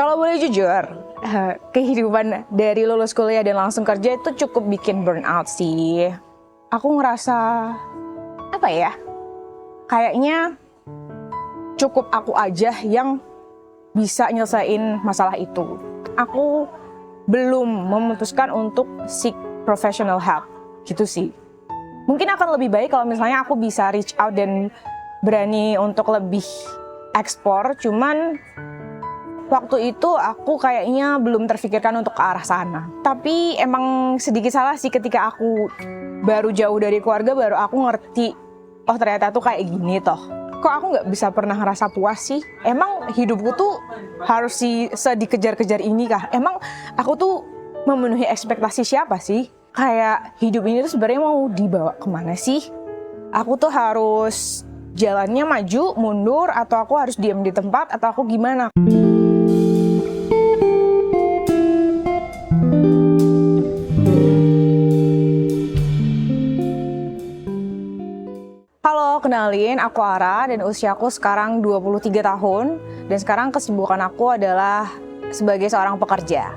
Kalau boleh jujur, kehidupan dari lulus kuliah dan langsung kerja itu cukup bikin burnout sih. Aku ngerasa, kayaknya cukup aku aja yang bisa nyelesain masalah itu. Aku belum memutuskan untuk seek professional help, gitu sih. Mungkin akan lebih baik kalau misalnya aku bisa reach out dan berani untuk lebih ekspor, cuman waktu itu aku kayaknya belum terfikirkan untuk ke arah sana. Tapi emang sedikit salah sih ketika aku baru jauh dari keluarga, baru aku ngerti, oh ternyata tuh kayak gini toh. Kok aku nggak bisa pernah ngerasa puas sih? Emang hidupku tuh harus sedikejar-kejar ini kah? Emang aku tuh memenuhi ekspektasi siapa sih? Kayak hidup ini tuh sebenarnya mau dibawa kemana sih? Aku tuh harus jalannya maju, mundur, atau aku harus diam di tempat, atau aku gimana? Halo, kenalin, aku Ara dan usiaku sekarang 23 tahun dan sekarang kesibukan aku adalah sebagai seorang pekerja.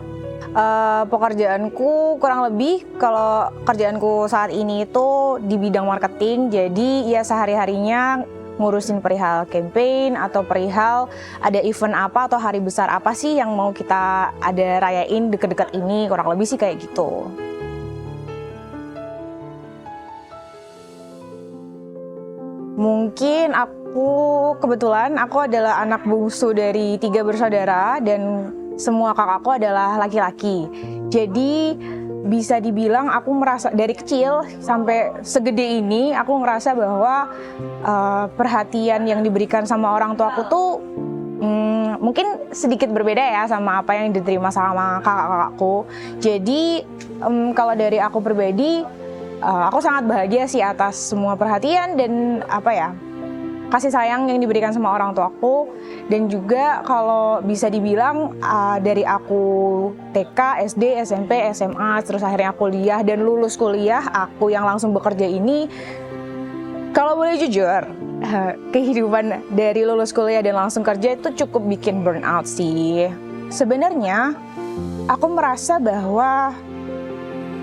Pekerjaanku kurang lebih, kalau kerjaanku saat ini itu di bidang marketing, jadi ya sehari-harinya ngurusin perihal campaign atau perihal ada event apa atau hari besar apa sih yang mau kita ada rayain deket-deket ini, kurang lebih sih kayak gitu. Mungkin kebetulan aku adalah anak bungsu dari 3 bersaudara dan semua kakakku adalah laki-laki. Jadi bisa dibilang aku merasa dari kecil sampai segede ini aku ngerasa bahwa perhatian yang diberikan sama orang tua aku tuh mungkin sedikit berbeda ya sama apa yang diterima sama kakak-kakakku. Jadi kalau dari aku pribadi, aku sangat bahagia sih atas semua perhatian dan kasih sayang yang diberikan sama orang tuaku. Dan juga kalau bisa dibilang dari aku TK, SD, SMP, SMA, terus akhirnya kuliah dan lulus kuliah, aku yang langsung bekerja ini, kalau boleh jujur, kehidupan dari lulus kuliah dan langsung kerja itu cukup bikin burnout sih. Sebenarnya aku merasa bahwa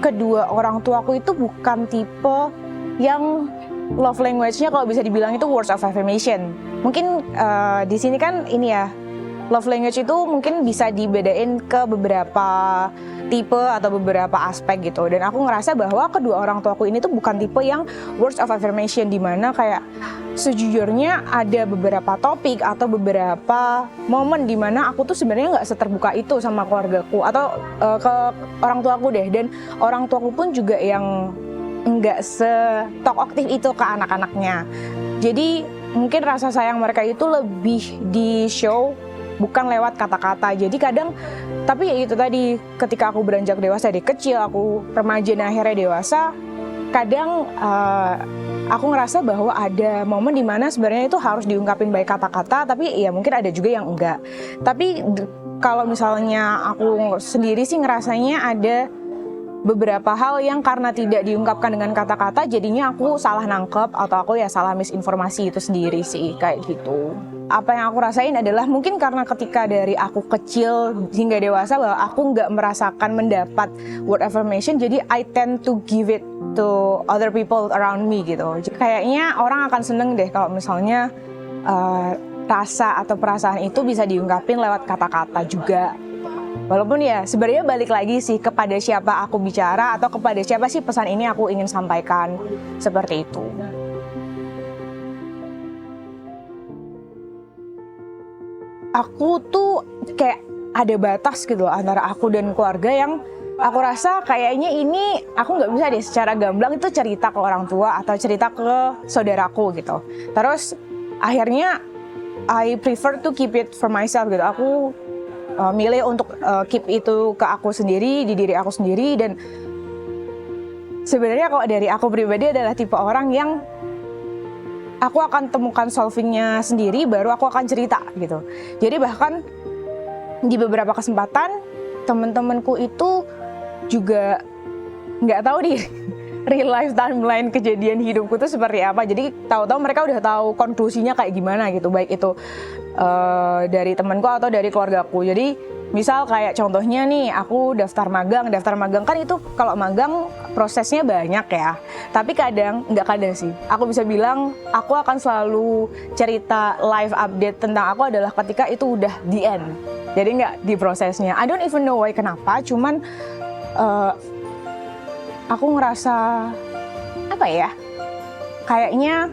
kedua orang tuaku itu bukan tipe yang love language-nya kalau bisa dibilang itu words of affirmation. Mungkin di sini kan ini ya, love language itu mungkin bisa dibedain ke beberapa tipe atau beberapa aspek gitu. Dan aku ngerasa bahwa kedua orang tuaku ini tuh bukan tipe yang words of affirmation, di mana kayak sejujurnya ada beberapa topik atau beberapa momen di mana aku tuh sebenarnya nggak seterbuka itu sama keluargaku atau ke orang tuaku deh. Dan orang tuaku pun juga yang nggak setalkative itu ke anak-anaknya. Jadi mungkin rasa sayang mereka itu lebih di show, bukan lewat kata-kata. Jadi kadang, tapi ya itu tadi, ketika aku beranjak dewasa dari kecil, aku remaja dan akhirnya dewasa, kadang aku ngerasa bahwa ada momen dimana sebenarnya itu harus diungkapin baik kata-kata, tapi ya mungkin ada juga yang enggak. Tapi kalau misalnya aku sendiri sih ngerasanya ada beberapa hal yang karena tidak diungkapkan dengan kata-kata, jadinya aku salah nangkep atau aku ya salah misinformasi itu sendiri sih, kayak gitu. Apa yang aku rasain adalah mungkin karena ketika dari aku kecil hingga dewasa bahwa aku nggak merasakan mendapat word affirmation, jadi I tend to give it to other people around me gitu. Kayaknya orang akan seneng deh kalau misalnya rasa atau perasaan itu bisa diungkapin lewat kata-kata juga. Walaupun ya sebenarnya balik lagi sih kepada siapa aku bicara atau kepada siapa sih pesan ini aku ingin sampaikan, seperti itu. Aku tuh kayak ada batas gitu loh antara aku dan keluarga yang aku rasa kayaknya ini aku nggak bisa deh secara gamblang itu cerita ke orang tua atau cerita ke saudaraku gitu. Terus akhirnya I prefer to keep it for myself gitu. Aku milih untuk keep itu ke aku sendiri, di diri aku sendiri. Dan sebenarnya kalau dari aku pribadi adalah tipe orang yang aku akan temukan solvingnya sendiri, baru aku akan cerita gitu. Jadi bahkan di beberapa kesempatan teman-temanku itu juga nggak tahu di real life timeline kejadian hidupku tuh seperti apa. Jadi tahu-tahu mereka udah tahu konklusinya kayak gimana gitu, baik itu dari temanku atau dari keluargaku. Jadi misal kayak contohnya nih, aku daftar magang kan itu kalau magang prosesnya banyak ya. Tapi nggak kadang sih, aku bisa bilang aku akan selalu cerita live update tentang aku adalah ketika itu udah the end. Jadi nggak di prosesnya. I don't even know why kenapa, cuman aku ngerasa apa ya, kayaknya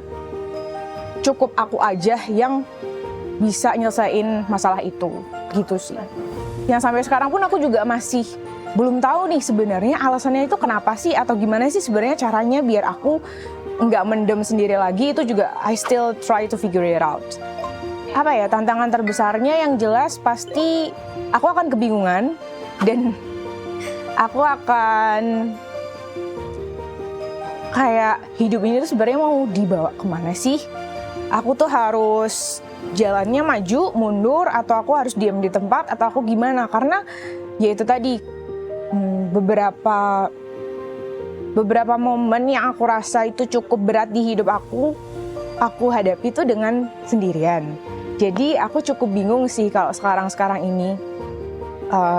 cukup aku aja yang bisa nyelesain masalah itu, gitu sih. Yang sampai sekarang pun aku juga masih belum tahu nih sebenarnya alasannya itu kenapa sih, atau gimana sih sebenarnya caranya biar aku nggak mendem sendiri lagi. Itu juga I still try to figure it out. Apa ya, tantangan terbesarnya yang jelas pasti aku akan kebingungan dan aku akan kayak hidup ini tuh sebenarnya mau dibawa kemana sih? Aku tuh harus jalannya maju, mundur, atau aku harus diam di tempat, atau aku gimana? Karena ya itu tadi, beberapa momen yang aku rasa itu cukup berat di hidup aku hadapi itu dengan sendirian. Jadi aku cukup bingung sih kalau sekarang ini.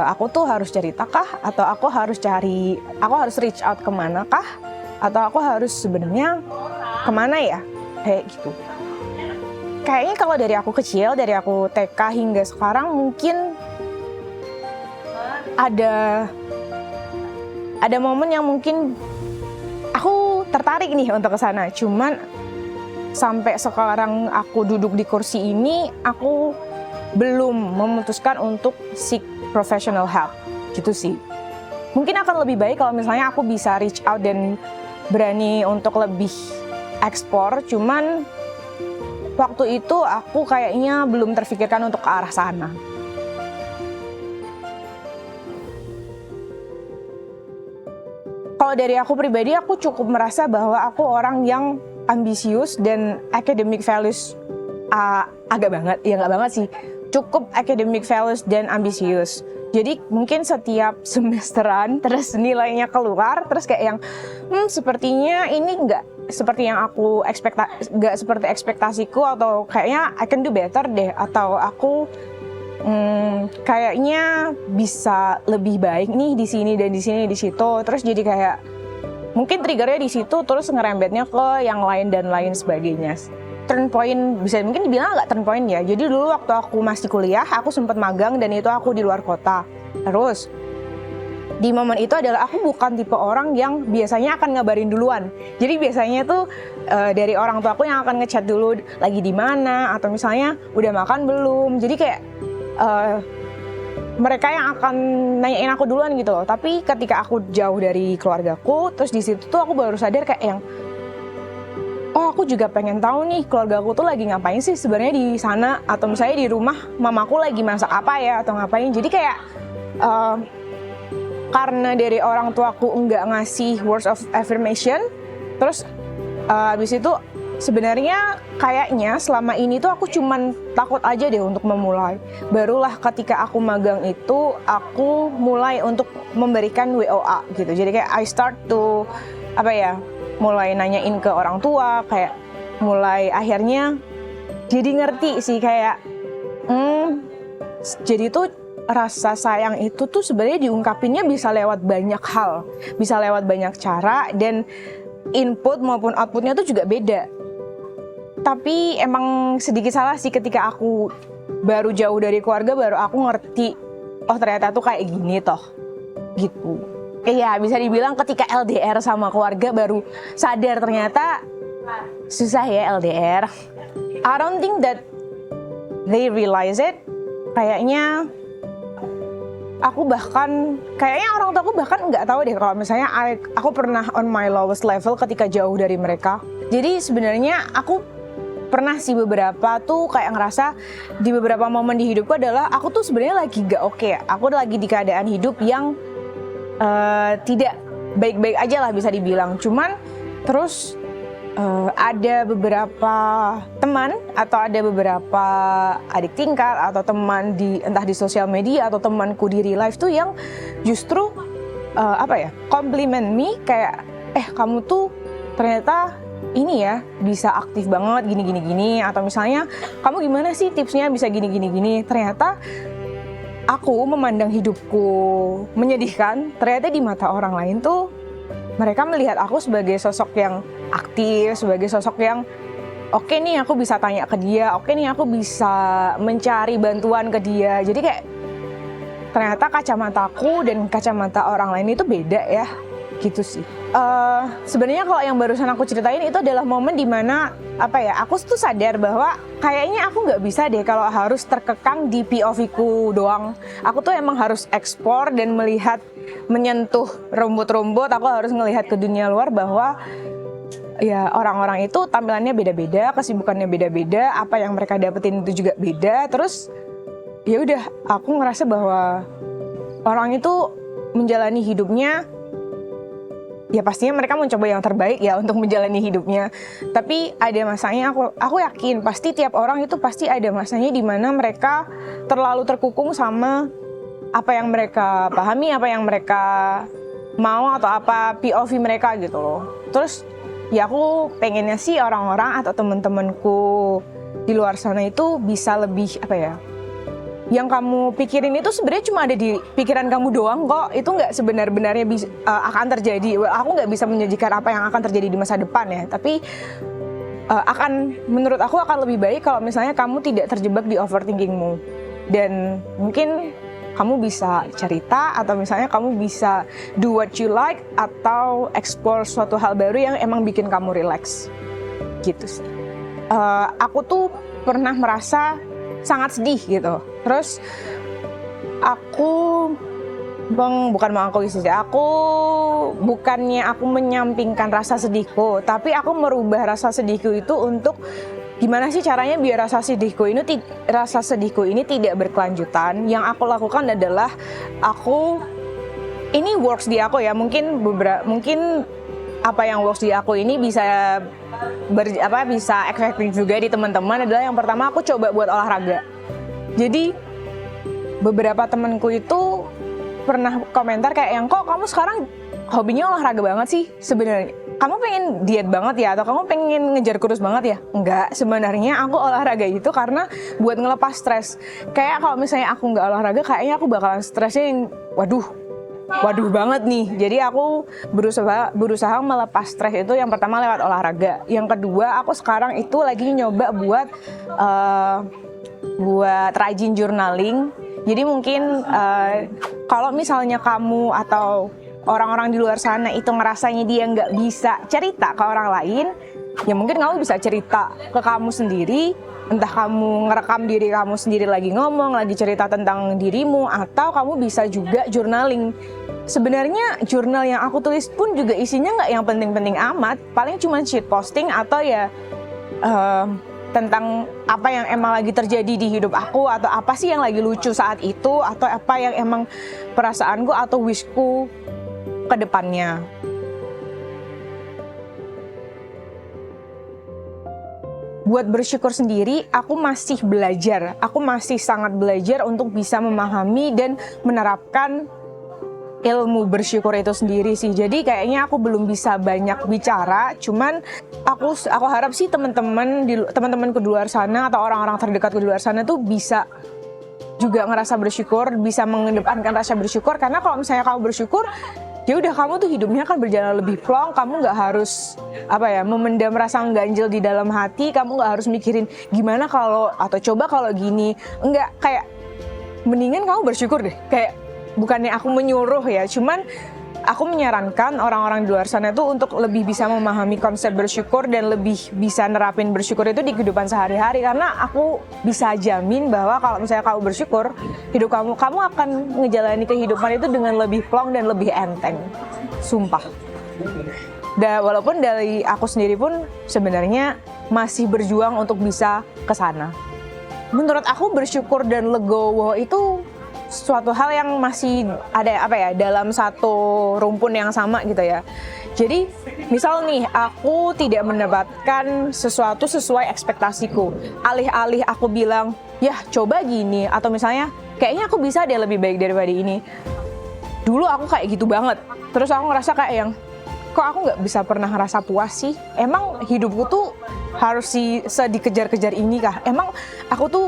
Aku tuh harus cerita kah? Atau aku harus reach out kemana kah? Atau aku harus sebenarnya kemana ya? Kayak gitu. Kayaknya kalau dari aku kecil, dari aku TK hingga sekarang mungkin ada momen yang mungkin aku tertarik nih untuk ke sana. Cuman sampai sekarang aku duduk di kursi ini, aku belum memutuskan untuk seek professional help. Gitu sih. Mungkin akan lebih baik kalau misalnya aku bisa reach out dan berani untuk lebih ekspor. Cuman waktu itu aku kayaknya belum terfikirkan untuk ke arah sana. Kalau dari aku pribadi, aku cukup merasa bahwa aku orang yang ambisius dan academic values agak banget, ya nggak banget sih, cukup academic values dan ambisius. Jadi mungkin setiap semesteran terus nilainya keluar, terus kayak yang sepertinya ini nggak seperti yang aku nggak seperti ekspektasiku, atau kayaknya I can do better deh, atau aku kayaknya bisa lebih baik nih di sini dan di sini di situ. Terus jadi kayak mungkin triggernya di situ, terus ngerembetnya ke yang lain dan lain sebagainya. Turn point bisa mungkin dibilang agak turn point ya. Jadi dulu waktu aku masih kuliah, aku sempat magang dan itu aku di luar kota. Terus di momen itu adalah aku bukan tipe orang yang biasanya akan ngabarin duluan. Jadi biasanya tuh dari orang tua aku yang akan ngechat dulu lagi di mana, atau misalnya udah makan belum. Jadi kayak mereka yang akan nanyain aku duluan gitu loh. Tapi ketika aku jauh dari keluargaku, terus di situ tuh aku baru sadar kayak yang aku juga pengen tahu nih keluargaku tuh lagi ngapain sih sebenarnya di sana, atau misalnya di rumah mamaku lagi masak apa ya atau ngapain. Jadi kayak karena dari orang tuaku nggak ngasih words of affirmation, terus habis itu sebenarnya kayaknya selama ini tuh aku cuman takut aja deh untuk memulai. Barulah ketika aku magang itu aku mulai untuk memberikan WOA gitu. Jadi kayak I start to mulai nanyain ke orang tua, kayak mulai akhirnya jadi ngerti sih kayak jadi tuh rasa sayang itu tuh sebenarnya diungkapinnya bisa lewat banyak hal, bisa lewat banyak cara, dan input maupun outputnya tuh juga beda. Tapi emang sedikit salah sih ketika aku baru jauh dari keluarga, baru aku ngerti, oh ternyata tuh kayak gini toh, gitu. Iya, bisa dibilang ketika LDR sama keluarga baru sadar ternyata susah ya LDR. I don't think that they realize it. Kayaknya kayaknya orang tua aku bahkan nggak tahu deh kalau misalnya aku pernah on my lowest level ketika jauh dari mereka. Jadi sebenarnya aku pernah sih beberapa tuh kayak ngerasa di beberapa momen di hidupku adalah aku tuh sebenarnya lagi gak oke. Aku lagi di keadaan hidup yang tidak baik-baik aja lah bisa dibilang. Cuman terus ada beberapa teman atau ada beberapa adik tingkat atau teman entah di sosial media atau temanku di real life tuh yang justru compliment me kayak kamu tuh ternyata ini ya bisa aktif banget gini, atau misalnya kamu gimana sih tipsnya bisa gini. Ternyata aku memandang hidupku menyedihkan, ternyata di mata orang lain tuh mereka melihat aku sebagai sosok yang aktif, sebagai sosok yang oke nih aku bisa tanya ke dia, oke nih aku bisa mencari bantuan ke dia. Jadi kayak ternyata kacamataku dan kacamata orang lain itu beda ya, gitu sih. Sebenarnya kalau yang barusan aku ceritain itu adalah momen dimana aku tuh sadar bahwa kayaknya aku nggak bisa deh kalau harus terkekang di POV-ku doang. Aku tuh emang harus ekspor dan menyentuh rumput-rumput. Aku harus ngelihat ke dunia luar bahwa ya orang-orang itu tampilannya beda-beda, kesibukannya beda-beda, apa yang mereka dapetin itu juga beda. Terus ya udah, aku ngerasa bahwa orang itu menjalani hidupnya ya pastinya mereka mencoba yang terbaik ya untuk menjalani hidupnya. Tapi ada masanya, aku yakin pasti tiap orang itu pasti ada masanya di mana mereka terlalu terkukung sama apa yang mereka pahami, apa yang mereka mau atau apa POV mereka gitu loh. Terus ya aku pengennya sih orang-orang atau teman-temanku di luar sana itu bisa lebih yang kamu pikirin itu sebenarnya cuma ada di pikiran kamu doang kok. Itu nggak sebenar-benarnya akan terjadi. Aku nggak bisa menjanjikan apa yang akan terjadi di masa depan ya. Tapi menurut aku akan lebih baik kalau misalnya kamu tidak terjebak di overthinkingmu. Dan mungkin kamu bisa cerita atau misalnya kamu bisa do what you like atau explore suatu hal baru yang emang bikin kamu relax. Gitu sih. Aku tuh pernah merasa sangat sedih gitu. Terus aku bukannya aku menyampingkan rasa sedihku, tapi aku merubah rasa sedihku itu untuk gimana sih caranya biar rasa sedihku ini tidak berkelanjutan. Yang aku lakukan adalah ini works di aku ya, mungkin apa yang works di aku ini bisa efektif juga di teman-teman. Adalah yang pertama, aku coba buat olahraga. Jadi beberapa temanku itu pernah komentar kayak yang, kok kamu sekarang hobinya olahraga banget sih sebenarnya. Kamu pengen diet banget ya, atau kamu pengen ngejar kurus banget ya? Enggak, sebenarnya aku olahraga itu karena buat ngelepas stres. Kayak kalau misalnya aku nggak olahraga, kayaknya aku bakalan stresnya yang waduh banget nih. Jadi aku berusaha melepas stres itu yang pertama lewat olahraga. Yang kedua, aku sekarang itu lagi nyoba buat rajin journaling. Jadi mungkin kalau misalnya kamu atau orang-orang di luar sana itu ngerasanya dia nggak bisa cerita ke orang lain, ya mungkin kamu bisa cerita ke kamu sendiri. Entah kamu ngerekam diri kamu sendiri lagi ngomong, lagi cerita tentang dirimu, atau kamu bisa juga journaling. Sebenarnya jurnal yang aku tulis pun juga isinya nggak yang penting-penting amat, paling cuma sheet posting atau ya tentang apa yang emang lagi terjadi di hidup aku, atau apa sih yang lagi lucu saat itu, atau apa yang emang perasaanku atau wishku ke depannya. Buat bersyukur sendiri, aku masih belajar. Aku masih sangat belajar untuk bisa memahami dan menerapkan ilmu bersyukur itu sendiri sih. Jadi kayaknya aku belum bisa banyak bicara, cuman aku harap sih teman-temanku di luar sana atau orang-orang terdekatku di luar sana tuh bisa juga ngerasa bersyukur, bisa mengedepankan rasa bersyukur. Karena kalau misalnya kamu bersyukur, ya udah, kamu tuh hidupnya kan berjalan lebih plong. Kamu nggak harus memendam rasa ganjil di dalam hati. Kamu nggak harus mikirin gimana kalau atau coba kalau gini. Enggak, kayak mendingan kamu bersyukur deh. Kayak bukannya aku menyuruh ya, cuman aku menyarankan orang-orang di luar sana itu untuk lebih bisa memahami konsep bersyukur dan lebih bisa nerapin bersyukur itu di kehidupan sehari-hari. Karena aku bisa jamin bahwa kalau misalnya kamu bersyukur, hidup kamu akan ngejalani kehidupan itu dengan lebih plong dan lebih enteng. Sumpah. Dan walaupun dari aku sendiri pun sebenarnya masih berjuang untuk bisa ke sana. Menurut aku bersyukur dan legowo itu suatu hal yang masih ada dalam satu rumpun yang sama gitu ya. Jadi misal nih, aku tidak mendapatkan sesuatu sesuai ekspektasiku. Alih-alih aku bilang, ya coba gini, atau misalnya kayaknya aku bisa deh lebih baik daripada ini. Dulu aku kayak gitu banget. Terus aku ngerasa kayak yang kok aku nggak bisa pernah ngerasa puas sih? Emang hidupku tuh harus dikejar-kejar ini kah? Emang aku tuh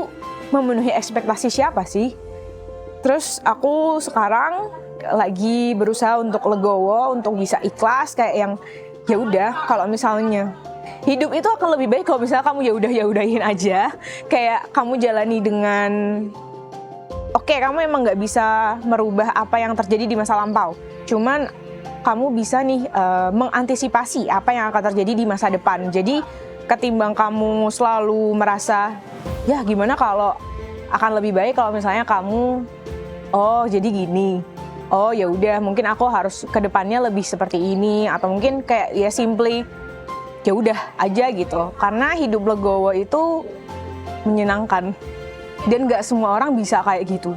memenuhi ekspektasi siapa sih? Terus aku sekarang lagi berusaha untuk legowo, untuk bisa ikhlas, kayak yang ya udah, kalau misalnya hidup itu akan lebih baik kalau misalnya kamu ya udahin aja, kayak kamu jalani dengan oke, kamu emang nggak bisa merubah apa yang terjadi di masa lampau, cuman kamu bisa nih mengantisipasi apa yang akan terjadi di masa depan. Jadi ketimbang kamu selalu merasa ya gimana kalau akan lebih baik kalau misalnya kamu oh jadi gini, oh ya udah mungkin aku harus ke depannya lebih seperti ini, atau mungkin kayak ya simply ya udah aja gitu. Karena hidup legowo itu menyenangkan dan nggak semua orang bisa kayak gitu.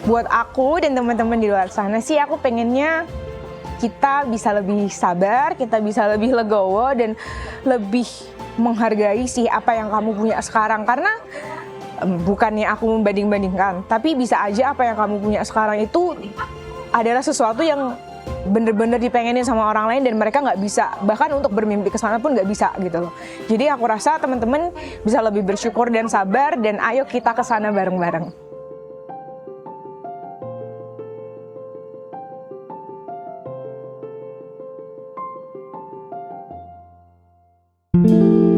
Buat aku dan teman-teman di luar sana sih, aku pengennya kita bisa lebih sabar, kita bisa lebih legowo dan lebih menghargai sih apa yang kamu punya sekarang. Karena bukannya aku membanding-bandingkan, tapi bisa aja apa yang kamu punya sekarang itu adalah sesuatu yang bener-bener dipengenin sama orang lain dan mereka nggak bisa, bahkan untuk bermimpi ke sana pun nggak bisa gitu loh. Jadi aku rasa teman-teman bisa lebih bersyukur dan sabar, dan ayo kita ke sana bareng-bareng. Thank you.